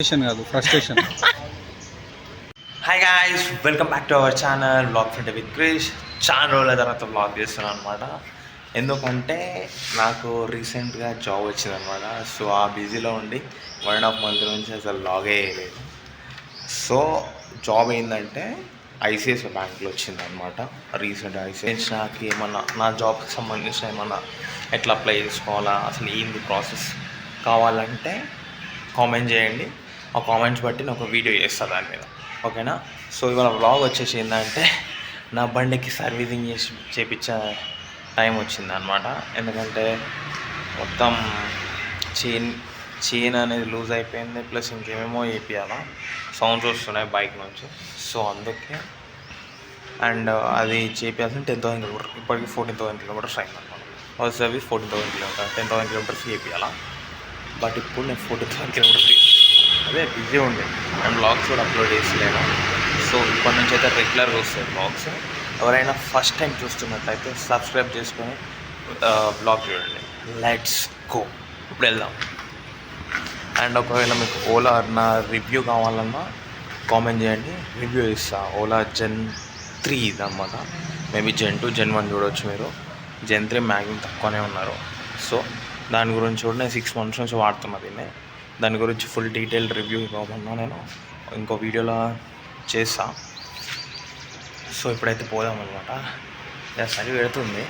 కాదు frustration. Hi guys, welcome back to our channel blog front with Krish. చాలా రోజుల తర్వాత బ్లాగ్ చేస్తున్నాను అనమాట. ఎందుకంటే నాకు రీసెంట్గా జాబ్ వచ్చిందనమాట. సో ఆ బిజీలో ఉండి 1.5 month నుంచి అసలు బ్లాగే వేయలేదు. సో జాబ్ ఏంటంటే ఐసిఐసిఐ బ్యాంక్లో వచ్చిందనమాట. రీసెంట్ ఐసిఐసి నాకు ఏమన్నా నా జాబ్కి సంబంధించిన ఏమన్నా ఎట్లా అప్లై చేసుకోవాలా, అసలు ఏంది ప్రాసెస్ కావాలంటే కామెంట్ చేయండి. ఆ కామెంట్స్ బట్టి నేను ఒక వీడియో చేస్తాను దాని మీద, ఓకేనా? సో ఇవాళ వ్లాగ్ వచ్చేసి ఏంటంటే నా బండికి సర్వీసింగ్ చేపించే టైం వచ్చింది అనమాట. ఎందుకంటే మొత్తం చైన్ అనేది లూజ్ అయిపోయింది, ప్లస్ ఇంకేమేమో వేపియాలా, సౌండ్స్ వస్తున్నాయి బైక్ నుంచి. సో అందుకే అండ్ అది చేపించాల్సిన 10,000 కిలోమీటర్, ఇప్పటికి 14,000 కిలోమీటర్స్ అయిందన్నమాట. సర్వీస్ 14,000 కిలోమీటర్, 10,000 కిలోమీటర్స్ చేపించాలా. బట్ ఇప్పుడు నేను 14,000 కిలోమీటర్స్ అదే బిజీ ఉండే అండ్ బ్లాగ్స్ కూడా అప్లోడ్ చేసలేను. సో ఇప్పటి నుంచి అయితే రెగ్యులర్గా వస్తాయి బ్లాగ్స్. ఎవరైనా ఫస్ట్ టైం చూస్తున్నట్లయితే సబ్స్క్రైబ్ చేసుకొని బ్లాగ్ చూడండి. లెట్స్ గో, ఇప్పుడు వెళ్దాం. అండ్ ఒకవేళ మీకు ఓలా నా రివ్యూ కావాలన్నా కామెంట్ చేయండి, రివ్యూ ఇస్తా. ఓలా Gen 3 ఇది అనమాట. మేబీ Gen 2, Gen 1 చూడవచ్చు మీరు. Gen 3 మ్యాక్సిమం తక్కువనే ఉన్నారు. సో దాని గురించి కూడా నేను 6 months నుంచి వాడుతున్నా దీన్ని. దాని గురించి ఫుల్ డీటెయిల్ రివ్యూ ఇవ్వమన్నా నేను ఇంకో వీడియోలో చేస్తా. సో ఇప్పుడైతే పోదామన్నమాట. సరి పెడుతుంది,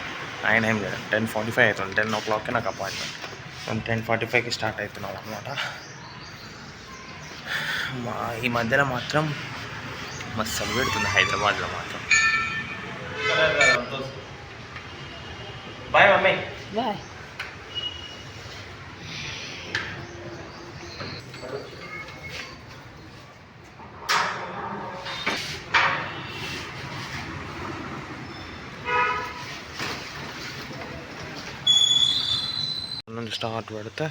ఆయన ఏం లేదు. 10:45 అవుతుంది, 10 o'clock నాకు అపాయింట్మెంట్. మేము 10:45కి స్టార్ట్ అవుతున్నాం అనమాట. ఈ మధ్యలో మాత్రం మస్తు చలి పెడుతుంది హైదరాబాద్లో మాత్రం. Bye mummy. బాయ్. నుంచి స్టార్ట్ పెడితే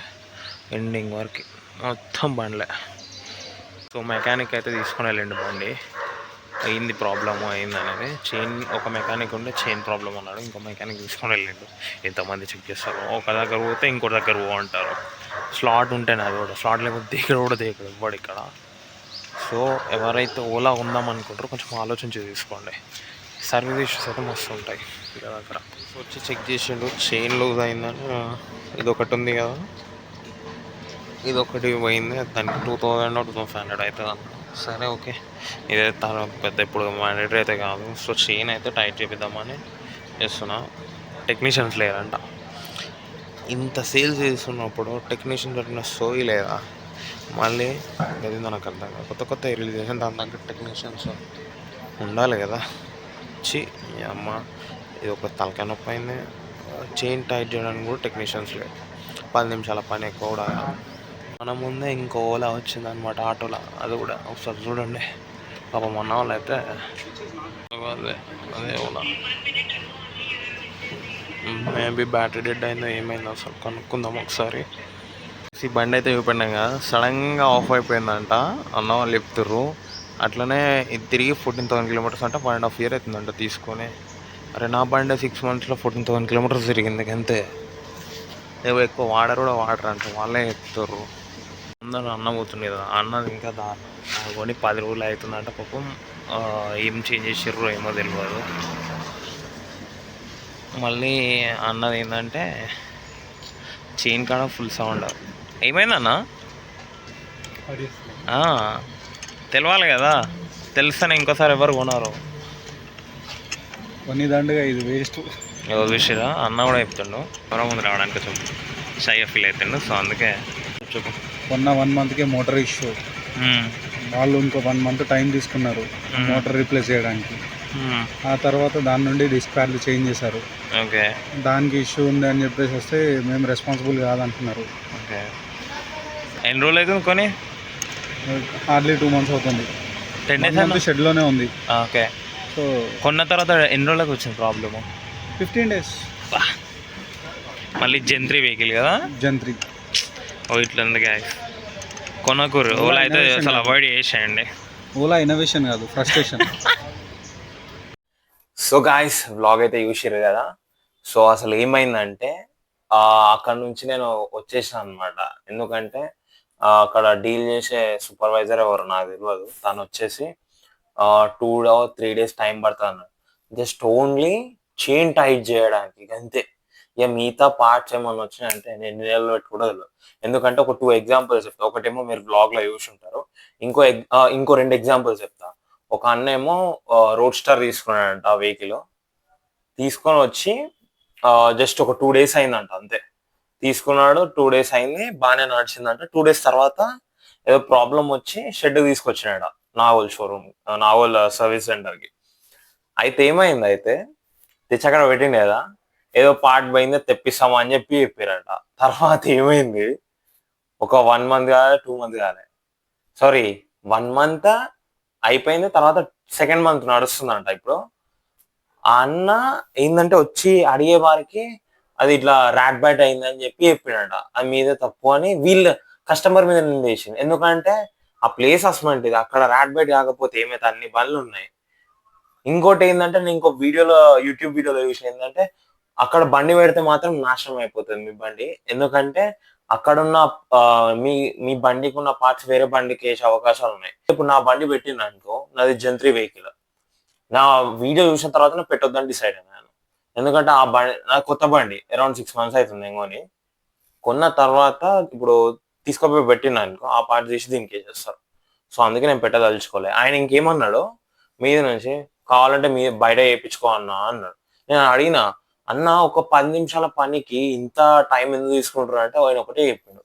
ఎండింగ్ వరకు మొత్తం బండ్లే. సో మెకానిక్ అయితే తీసుకుని వెళ్ళండి బండి. అయింది ప్రాబ్లము అయింది అనేది. చైన్ ఒక మెకానిక్ ఉంటే చైన్ ప్రాబ్లం అన్నాడు, ఇంకో మెకానిక్ తీసుకొని వెళ్ళిండు. ఎంతమంది చెక్ చేస్తారు, ఒక దగ్గర పోతే ఇంకో దగ్గర అంటారు. స్లాట్ ఉంటేనే అది కూడా, స్లాట్ లేకపోతే దిగడు కూడా దిగడు ఇవ్వడు ఇక్కడ. సో ఎవరైతే ఓలా ఉందామనుకుంటారో కొంచెం ఆలోచించి తీసుకోండి. సర్వీస్ ఇష్యూస్ అయితే మస్తు ఉంటాయి ఇక్కడ దగ్గర. సో వచ్చి చెక్ చేసిండు, చైన్ లూజ్ అయిందని. ఇది ఒకటి ఉంది కదా, ఇది ఒకటి పోయింది, దానికి 2,000 or 2,500 అవుతుంది అన్న. సరే ఓకే, ఇదైతే పెద్ద ఇప్పుడు మ్యాండేటరీ అయితే కాదు. సో చైన్ అయితే టైట్ చేపిద్దామని చేస్తున్నా. టెక్నీషియన్స్ లేరంట. ఇంత సేల్స్ చేస్తున్నప్పుడు టెక్నీషియన్స్ అట్లా సోయి లేదా? మళ్ళీ అది నాకు అర్థం కాదు. కొత్త కొత్త రిలీజ్ చేసిన దాని దగ్గర టెక్నీషియన్స్ ఉండాలి కదా. అమ్మ ఇది ఒక తలకాయ నొప్పి అయింది. చైన్ టైట్ చేయడానికి కూడా టెక్నీషియన్స్ లేదు. 10 నిమిషాల పని ఎక్కువ కూడా. మన ముందే ఇంకో ఓలా వచ్చిందనమాట ఆటోలో, అది కూడా ఒకసారి చూడండి. పాపం మొన్న వాళ్ళు అయితే అదే ఓలా మేబీ బ్యాటరీ డెడ్ అయిందో ఏమైందో అసలు కనుక్కుందాం ఒకసారి. ఈ బండి అయితే చూపెట్టాం కదా, సడన్గా ఆఫ్ అయిపోయిందంట అన్న వాళ్ళు చెప్తుర్రు. అట్లనే ఇది తిరిగి 14,000 కిలోమీటర్స్ అంటే 1.5 year అవుతుందంట తీసుకొని. అరే నా బండి 6 monthsలో 14,000 కిలోమీటర్స్ తిరిగింది అంతే. ఏవో ఎక్కువ వాడరు కూడా వాడరు అంటే వాళ్ళే చెప్తారు. అందరూ అన్న పోతుంది కదా, అన్నది ఇంకా దారుణం. కొని 10 రోజులు అవుతుందంట పాపం. ఏం చేంజ్ చేసిర్రు ఏమో తెలియదు. మళ్ళీ అన్నది ఏంటంటే చైన్ కాడ ఫుల్ సౌండ్. ఏమైందన్నా? తెలవాలి కదా, తెలుస్తానే ఇంకోసారి ఎవరు కొన్నారు. కొన్ని దండగా ఇది వేస్ట్. ఎవరు విషయరా అన్న కూడా చెప్తుండు, ఎవరో ముందు రావడానికి కొంచెం షైగా ఫీల్ అవుతుండు. సో అందుకే చెప్పు. కొన్న 1 monthకే మోటార్ ఇష్యూ. వాళ్ళు ఇంకో 1 month టైం తీసుకున్నారు మోటార్ రీప్లేస్ చేయడానికి. ఆ తర్వాత దాని నుండి డిస్ప్యార్లు చేంజ్ చేశారు. ఓకే, దానికి ఇష్యూ ఉంది అని చెప్పేసి వస్తే మేము రెస్పాన్సిబుల్ కాదంటున్నారు. ఓకే, ఎన్ని రోజులు అవుతుంది కొని? హార్డ్లీ 2 months అవుతుంది. 10 days షెడ్లోనే ఉంది. ఓకే, సో కొన్న తర్వాత ఎన్ని రోజులకు వచ్చింది ప్రాబ్లము? 15 days. మళ్ళీ Gen 3 వెహికల్ కదా, Gen 3. ఓ ఇట్లా ఉంది గ్యాస్. కొనకూరు ఓలా అయితే అసలు అవాయిడ్ చేసేయండి. ఓలా ఇన్నోవేషన్ కాదు ఫ్రస్ట్రేషన్. సో గాయస్, వ్లాగ్ అయితే చూసిర్రు కదా. సో అసలు ఏమైందంటే అక్కడ నుంచి నేను వచ్చేసాను అనమాట. ఎందుకంటే అక్కడ డీల్ చేసే సూపర్వైజర్ ఎవరు నాకు తెలియదు. తను వచ్చేసి 2 or 3 days టైం పడుతుంది అన్నాడు. జస్ట్ ఓన్లీ చైన్ టైట్ చేయడానికి అంతే. ఇక మిగతా పార్ట్స్ ఏమన్నా వచ్చినాయంటే నేను నీళ్ళలో పెట్టుకోవడం. ఎందుకంటే ఒక 2 ఎగ్జాంపుల్స్ చెప్తా. ఒకటేమో మీరు బ్లాగ్లో చూసి ఉంటారు. ఇంకో 2 ఎగ్జాంపుల్స్ చెప్తా. ఒక అన్న ఏమో రోడ్ స్టార్ తీసుకున్నాడంట ఆ వెహికల్. తీసుకొని వచ్చి జస్ట్ ఒక 2 days అయిందంట అంతే. తీసుకున్నాడు, 2 days అయింది, బాగానే నడిచిందంట. 2 days తర్వాత ఏదో ప్రాబ్లం వచ్చి షెడ్ తీసుకొచ్చినాడ నావోల్ షోరూమ్, నావోల్ సర్వీస్ సెంటర్కి. అయితే ఏమైంది, అయితే తెచ్చక్కడ పెట్టింది కదా, ఏదో పార్ట్ పోయిందో తెప్పిస్తామా అని చెప్పారట. తర్వాత ఏమైంది, ఒక 1 month కాలే, 2 months కాలే, సారీ 1 month అయిపోయింది. తర్వాత 2nd month నడుస్తుందంట. ఇప్పుడు ఆ అన్న ఏంటంటే వచ్చి అడిగే వారికి అది ఇట్లా ర్యాట్ బ్యాట్ అయిందని చెప్పిండట. అది మీదే తప్పు అని వీళ్ళు కస్టమర్ మీద నిందేసింది. ఎందుకంటే ఆ ప్లేస్ అసమంటిది, అక్కడ ర్యాట్ బ్యాట్ కాకపోతే ఏమైతే అన్ని పనులు ఉన్నాయి. ఇంకోటి ఏంటంటే నేను ఇంకో వీడియోలో, యూట్యూబ్ వీడియోలో చూసిన ఏంటంటే అక్కడ బండి పెడితే మాత్రం నాశనం అయిపోతుంది మీ బండి. ఎందుకంటే అక్కడున్న మీ మీ బండికి ఉన్న పార్ట్స్ వేరే బండికి వేసే అవకాశాలు ఉన్నాయి. ఇప్పుడు నా బండి పెట్టిన అనుకో, నాది జంత్రి వెహికల్. నా వీడియో చూసిన తర్వాత నేను పెట్టొద్దని డిసైడ్ అయ్యాను. ఎందుకంటే ఆ బండి నా కొత్త బండి, అరౌండ్ 6 months అవుతుంది ఏమోని. కొన్న తర్వాత ఇప్పుడు తీసుకుపోయి పెట్టిన అనుకో, ఆ పార్ట్ తీసి దీనికి వేసేస్తారు. సో అందుకే నేను పెట్టదలుచుకోలే. ఆయన ఇంకేమన్నాడు, మీద నుంచి కావాలంటే మీ బయట వేయించుకో అన్నాడు. నేను అడిగిన, అన్న ఒక 10 నిమిషాల పనికి ఇంత టైం ఎందుకు తీసుకుంటారు అంటే ఆయన ఒకటే చెప్పిండు,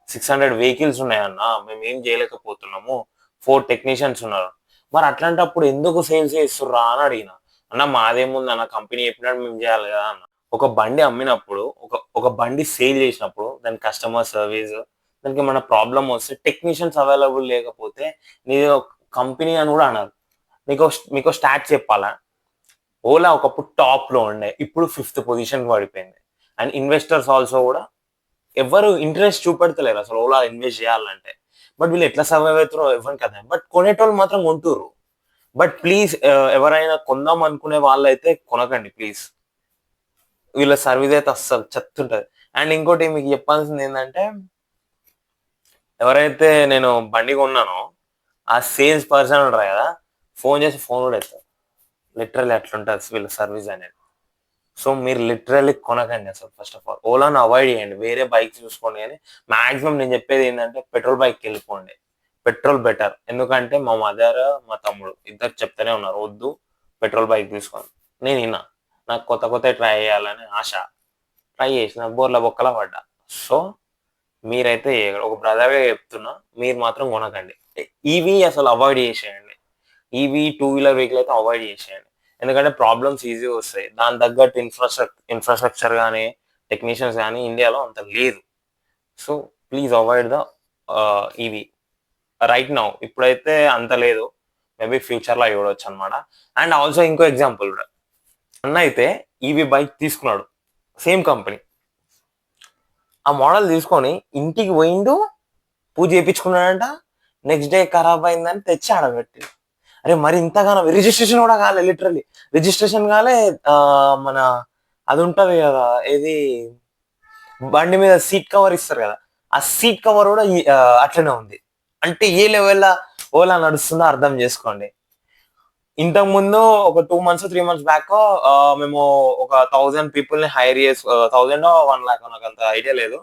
600 వెహికల్స్ ఉన్నాయన్న, మేము ఏం చేయలేకపోతున్నాము, 4 టెక్నీషియన్స్ ఉన్నారు. మరి అట్లాంటప్పుడు ఎందుకు సేల్స్ చేస్తుర్రా అని అడిగిన. అన్న మాదేముంది అన్న, కంపెనీ చెప్పినట్టు మేము చేయాలి కదా అన్న. ఒక బండి అమ్మినప్పుడు, ఒక బండి సేల్ చేసినప్పుడు దాని కస్టమర్ సర్వీస్, దానికి ఏమైనా ప్రాబ్లం వస్తే టెక్నీషియన్స్ అవైలబుల్ లేకపోతే నీ కంపెనీ అని కూడా అన్నారు. మీకు స్టాట్ చెప్పాలా, ఓలా ఒకప్పుడు టాప్ లో ఉండే, ఇప్పుడు 5th పొజిషన్ పడిపోయింది. అండ్ ఇన్వెస్టర్స్ ఆల్సో కూడా ఎవరు ఇంట్రెస్ట్ చూపెడతలేరు అసలు ఓలా ఇన్వెస్ట్ చేయాలంటే. బట్ వీళ్ళు ఎట్లా సర్వైవ్ అవుతారో ఎవరికి కదా. బట్ కొనేటోళ్ళు మాత్రం కొంటురు. బట్ ప్లీజ్ ఎవరైనా కొందాం అనుకునే వాళ్ళైతే కొనకండి ప్లీజ్. వీళ్ళ సర్వీస్ అయితే అస్సలు చెత్తుంటది. అండ్ ఇంకోటి మీకు చెప్పాల్సింది ఏంటంటే, ఎవరైతే నేను బండి కొన్నానో ఆ సేల్స్ పర్సన్ ఉంటారు కదా, ఫోన్ చేసి ఫోన్ కూడా ఎత్తారు. లిటరల్లీ అట్లుంటుంది వీళ్ళ సర్వీస్ అనేది. సో మీరు లిటరల్లీ కొనకండి అసలు. ఫస్ట్ ఆఫ్ ఆల్ ఓలాను అవాయిడ్ చేయండి, వేరే బైక్స్ చూసుకోండి. కానీ మాక్సిమం నేను చెప్పేది ఏంటంటే పెట్రోల్ బైక్కి వెళ్ళిపోండి. Petrol better. ఎందుకంటే మా మదర్, మా తమ్ముడు ఇద్దరు చెప్తూనే ఉన్నారు వద్దు పెట్రోల్ బైక్ తీసుకోండి. నేను విన్నా, నాకు కొత్త ట్రై చేయాలని ఆశ. ట్రై చేసిన, బోర్ల బొక్కలా పడ్డా. సో మీరైతే ఒక బ్రదర్గా చెప్తున్నా, మీరు మాత్రం కొనకండి. ఈవీ అసలు అవాయిడ్ చేసేయండి. ఈవీ 2-wheeler వెహికల్ అయితే అవాయిడ్ చేసేయండి. ఎందుకంటే ప్రాబ్లమ్స్ ఈజీగా వస్తాయి. దాని తగ్గట్టు ఇన్ఫ్రాస్ట్రక్చర్ కానీ టెక్నీషియన్స్ కానీ ఇండియాలో అంత లేదు. So please avoid the EV right now. ఇప్పుడైతే అంత లేదు, మేబీ ఫ్యూచర్లో చూడవచ్చు అనమాట. అండ్ ఆల్సో ఇంకో ఎగ్జాంపుల్ కూడా, అన్న అయితే ఈవీ బైక్ తీసుకున్నాడు, సేమ్ కంపెనీ. ఆ మోడల్ తీసుకొని ఇంటికి పోయిండు, పూజ చేయించుకున్నాడంట. నెక్స్ట్ డే ఖరాబ్ అయిందని తెచ్చి ఆడబెట్టి. అరే మరి ఇంతగానో రిజిస్ట్రేషన్ కూడా కాలే, లిటరల్లీ రిజిస్ట్రేషన్ కాలే. మన అది ఉంటది కదా, ఏది బండి మీద సీట్ కవర్ ఇస్తారు కదా, ఆ సీట్ కవర్ కూడా అట్లనే ఉంది. అంటే ఏ లెవెల్లో ఓలా నడుస్తుందో అర్థం చేసుకోండి. ఇంతకు ముందు ఒక 2 months 3 months బ్యాక్ మేము ఒక 1000 people ని హైర్ 1000 1 lakh నాకు అంత ఐడియా లేదు.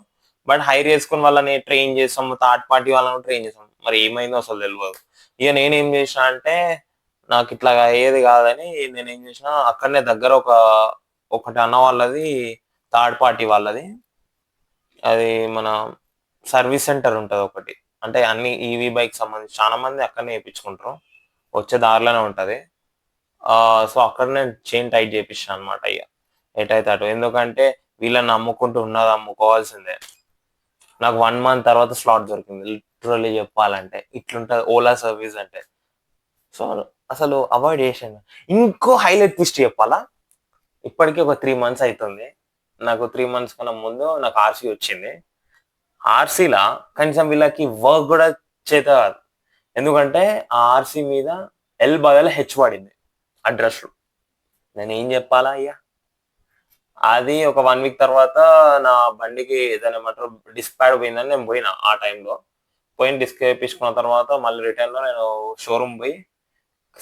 బట్ హైర్ చేసుకుని వాళ్ళని ట్రైన్ చేసాం, థర్డ్ పార్టీ వాళ్ళని ట్రైన్ చేసాం. మరి ఏమైందో అసలు తెలియదు. ఇక నేనేం చేసిన అంటే, నాకు ఇట్లా అయ్యేది కాదని నేనేం చేసిన, అక్కడనే దగ్గర ఒకటి అన్న వాళ్ళది, థర్డ్ పార్టీ వాళ్ళది, అది మన సర్వీస్ సెంటర్ ఉంటుంది ఒకటి. అంటే అన్ని ఈవీ బైక్ సంబంధించి చాలా మంది అక్కడనే వేయించుకుంటారు, వచ్చే దారిలోనే ఉంటది. సో అక్కడ నేను చైన్ టైట్ చేపిస్తాను అనమాట. ఇక ఎటైతే అటు. ఎందుకంటే వీళ్ళని నమ్ముకుంటూ ఉన్నది అమ్ముకోవాల్సిందే. నాకు 1 month తర్వాత స్లాట్ దొరికింది. లిటరల్లీ చెప్పాలంటే ఇట్లుంటది ఓలా సర్వీస్ అంటే. సో అసలు అవాయిడ్ చేసాను. ఇంకో హైలైట్ ట్విస్ట్ చెప్పాలా, ఇప్పటికీ ఒక 3 months అవుతుంది. నాకు 3 months కన్నా ముందు నాకు ఆర్సీ వచ్చింది. ఆర్సీలా కనీసం వీళ్ళకి వర్క్ కూడా చేత కాదు. ఎందుకంటే ఆ ఆర్సీ మీద ఎల్ బదులు హెచ్ పడింది అడ్రస్లో. నేను ఏం చెప్పాలా అయ్యా. అది ఒక 1 week తర్వాత నా బండికి ఏదైనా ఏమంటారు డిస్క్ ప్యాడ్ పోయిందని నేను పోయినా ఆ టైంలో. పోయి డిస్క్ వేయించుకున్న తర్వాత మళ్ళీ రిటర్న్లో నేను షోరూమ్ పోయి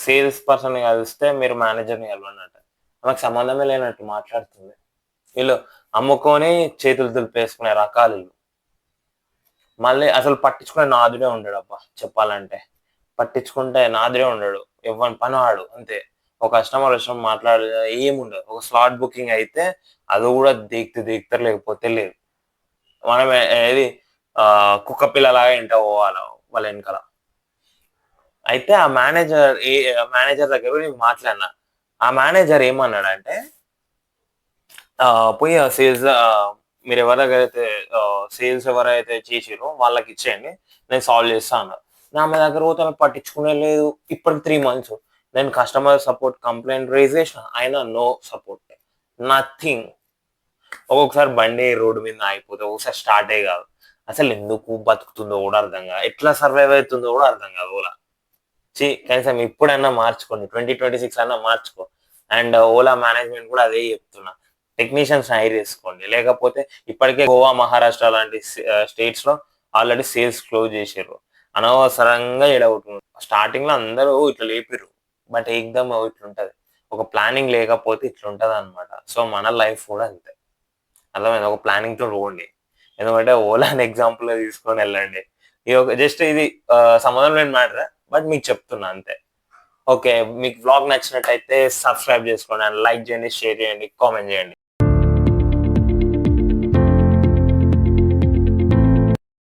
సేల్స్ పర్సన్ని కలిస్తే మీరు మేనేజర్ని కలవన్నట్టు. నాకు సంబంధమే లేనట్టు మాట్లాడుతుంది. వీళ్ళు అమ్ముకొని చేతులు దులిపేసుకునే రకాలు వీళ్ళు. మళ్ళీ అసలు పట్టించుకునే నాదుడే ఉండడు అబ్బా చెప్పాలంటే. పట్టించుకుంటే నాదుడే ఉండడు, ఎవరి పని వాడు అంతే. ఒక కస్టమర్ వచ్చిన మాట్లాడే ఏముండదు. ఒక స్లాట్ బుకింగ్ అయితే అది కూడా దిగుతారు, లేకపోతే లేదు. మనం ఏది కుక్క పిల్లలాగా ఇంట పోవాలి వాళ్ళ వెనకాల. అయితే ఆ మేనేజర్ దగ్గర నేను మాట్లాడినా. ఆ మేనేజర్ ఏమన్నాడంటే పోయి సేల్స్ మీరు ఎవరి దగ్గర అయితే సేల్స్ ఎవరైతే చేసిరో వాళ్ళకి ఇచ్చేయండి, నేను సాల్వ్ చేస్తా అన్నారు. నా మీ దగ్గర పోతే పట్టించుకునే లేదు. ఇప్పటికి 3 months నేను కస్టమర్ సపోర్ట్ కంప్లైంట్ రేజ్ చేసిన, అయినా నో సపోర్ట్, నథింగ్. ఒక్కొక్కసారి బండి రోడ్డు మీద ఆగిపోతే ఒకసారి స్టార్టే కాదు. అసలు ఎందుకు బతుకుతుందో కూడా అర్థం కాదు, ఎట్లా సర్వైవ్ అవుతుందో కూడా అర్థం కాదు ఓలా. కనీసం ఇప్పుడన్నా మార్చుకోండి, 2026 అన్నా మార్చుకో. అండ్ ఓలా మేనేజ్మెంట్ కూడా అదే చెప్తున్నా, టెక్నీషియన్స్ హైర్ చేసుకోండి. లేకపోతే ఇప్పటికే గోవా, మహారాష్ట్ర లాంటి స్టేట్స్ లో ఆల్రెడీ సేల్స్ క్లోజ్ చేసారు. అనవసరంగా ఎడగొట్టుకున్నారు. స్టార్టింగ్ లో అందరూ ఇట్లా లేపిర్రు, బట్ ఏకదమ్ ఇట్లుంటది. ఒక ప్లానింగ్ లేకపోతే ఇట్లుంటది అనమాట. సో మన లైఫ్ కూడా అంతే, అర్థమైంది. ఒక ప్లానింగ్ తో పోండి. ఎందుకంటే ఓలా అని ఎగ్జాంపుల్ తీసుకొని వెళ్ళండి. ఇది ఒక జస్ట్ ఇది సంబంధం లేని మ్యాటర్, బట్ మీకు చెప్తున్నా అంతే. ఓకే, మీకు బ్లాగ్ నచ్చినట్టయితే సబ్స్క్రైబ్ చేసుకోండి, అండ్ లైక్ చేయండి, షేర్ చేయండి, కామెంట్ చేయండి.